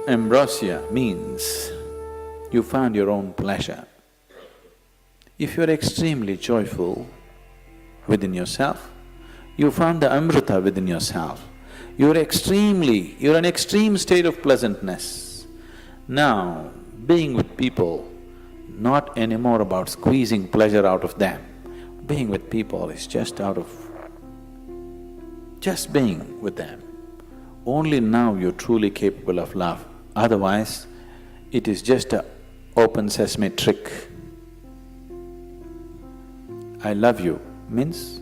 ambrosia means you found your own pleasure. If you're extremely joyful within yourself, you found the amrita within yourself. You're an extreme state of pleasantness. Now, being with people, not anymore about squeezing pleasure out of them. Being with people is just being with them. Only now you're truly capable of love. Otherwise, it is just a open sesame trick. I love you means,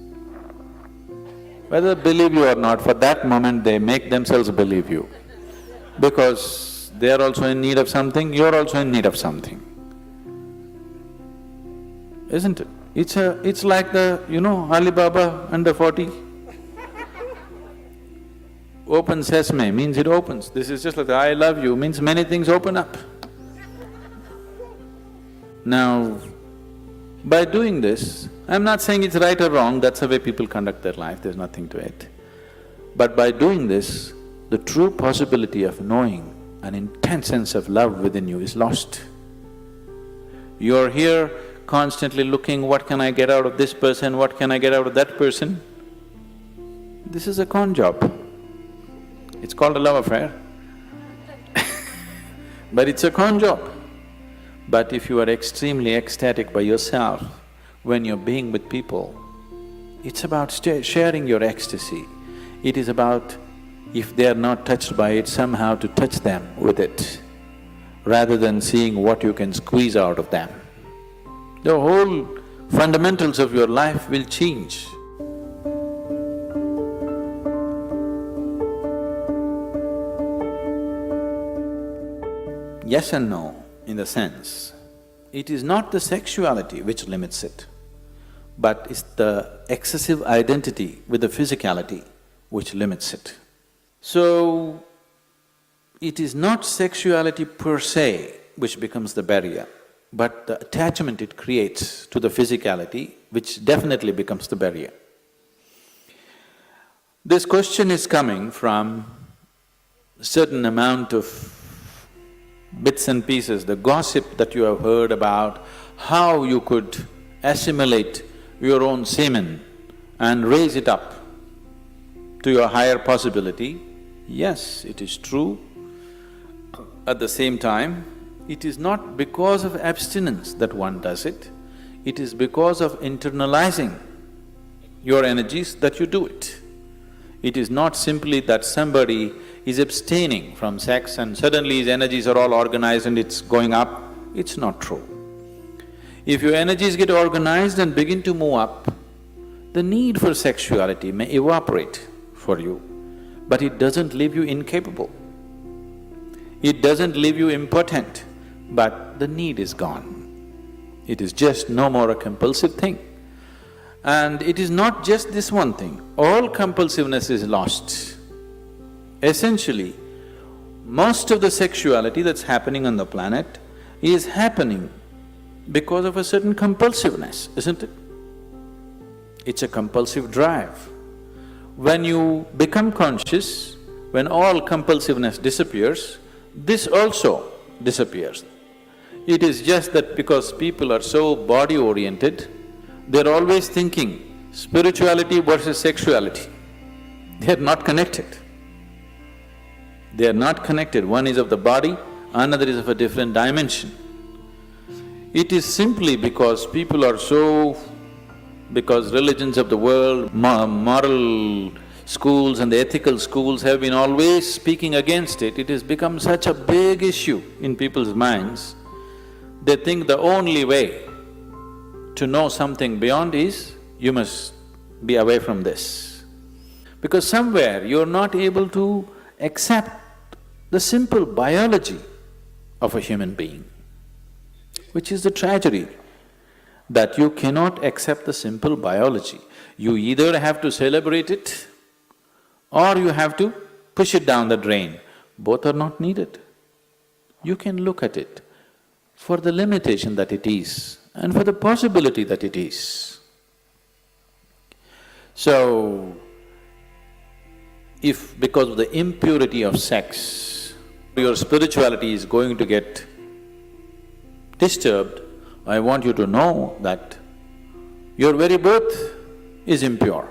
whether they believe you or not, for that moment they make themselves believe you. Because they are also in need of something, you're also in need of something. Isn't it? It's like Alibaba under 40. Open sesame means it opens. This is just like the I love you means many things open up. Now, by doing this, I'm not saying it's right or wrong, that's the way people conduct their life, there's nothing to it. But by doing this, the true possibility of knowing an intense sense of love within you is lost. You're here constantly looking, what can I get out of this person, what can I get out of that person? This is a con job. It's called a love affair but it's a con job. But if you are extremely ecstatic by yourself, when you're being with people, it's about sharing your ecstasy. It is about, if they are not touched by it, somehow to touch them with it, rather than seeing what you can squeeze out of them. The whole fundamentals of your life will change. Yes and no, in the sense, it is not the sexuality which limits it, but it's the excessive identity with the physicality which limits it. So, it is not sexuality per se which becomes the barrier, but the attachment it creates to the physicality which definitely becomes the barrier. This question is coming from a certain amount of bits and pieces, the gossip that you have heard about how you could assimilate your own semen and raise it up to your higher possibility. Yes, it is true. At the same time, it is not because of abstinence that one does it, it is because of internalizing your energies that you do it. It is not simply that somebody is abstaining from sex and suddenly his energies are all organized and it's going up. It's not true. If your energies get organized and begin to move up, the need for sexuality may evaporate for you, but it doesn't leave you incapable. It doesn't leave you impotent, but the need is gone. It is just no more a compulsive thing. And it is not just this one thing, all compulsiveness is lost. Essentially, most of the sexuality that's happening on the planet is happening because of a certain compulsiveness, isn't it? It's a compulsive drive. When you become conscious, when all compulsiveness disappears, this also disappears. It is just that because people are so body-oriented, they're always thinking spirituality versus sexuality. They're not connected. They are not connected, one is of the body, another is of a different dimension. It is simply because people are because religions of the world, moral schools and the ethical schools have been always speaking against it, it has become such a big issue in people's minds. They think the only way to know something beyond is, you must be away from this. Because somewhere you're not able to accept the simple biology of a human being, which is the tragedy, that you cannot accept the simple biology. You either have to celebrate it or you have to push it down the drain. Both are not needed. You can look at it for the limitation that it is and for the possibility that it is. So, if because of the impurity of sex, your spirituality is going to get disturbed, I want you to know that your very birth is impure.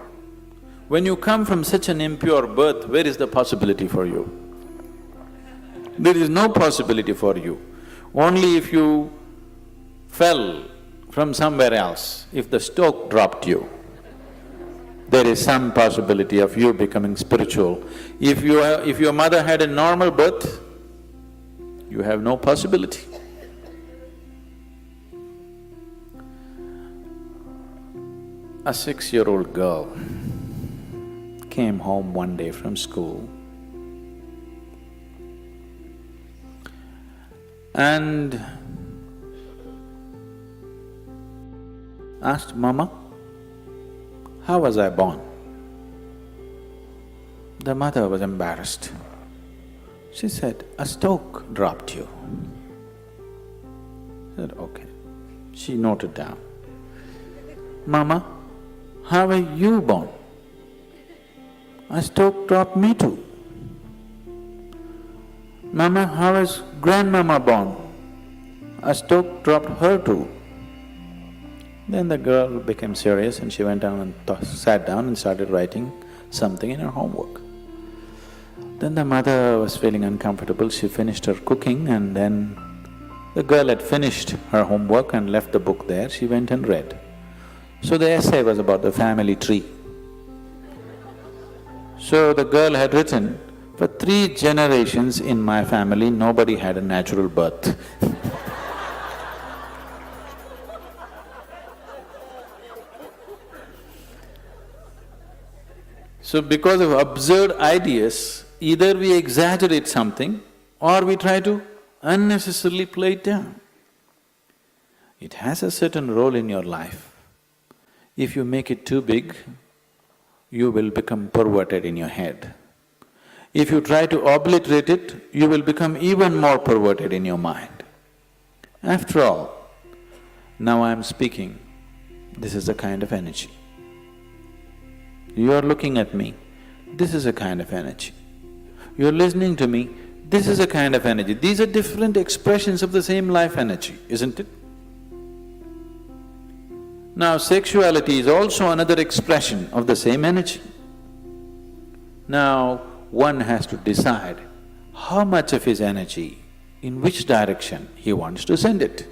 When you come from such an impure birth, where is the possibility for you? There is no possibility for you. Only if you fell from somewhere else, if the stoke dropped you, there is some possibility of you becoming spiritual. If your mother had a normal birth, you have no possibility. A 6-year-old girl came home one day from school and asked, "Mama, how was I born?" The mother was embarrassed. She said, "A stoke dropped you." She said, "Okay." She noted down. "Mama, how were you born?" "A stoke dropped me too." "Mama, how was grandmama born?" "A stoke dropped her too." Then the girl became serious and she went down and sat down and started writing something in her homework. Then the mother was feeling uncomfortable, she finished her cooking and then the girl had finished her homework and left the book there, she went and read. So the essay was about the family tree. So the girl had written, "For 3 generations in my family, nobody had a natural birth." So because of absurd ideas, either we exaggerate something or we try to unnecessarily play it down. It has a certain role in your life. If you make it too big, you will become perverted in your head. If you try to obliterate it, you will become even more perverted in your mind. After all, now I am speaking, this is a kind of energy. You are looking at me, this is a kind of energy. You are listening to me, this is a kind of energy. These are different expressions of the same life energy, isn't it? Now, sexuality is also another expression of the same energy. Now, one has to decide how much of his energy, in which direction he wants to send it.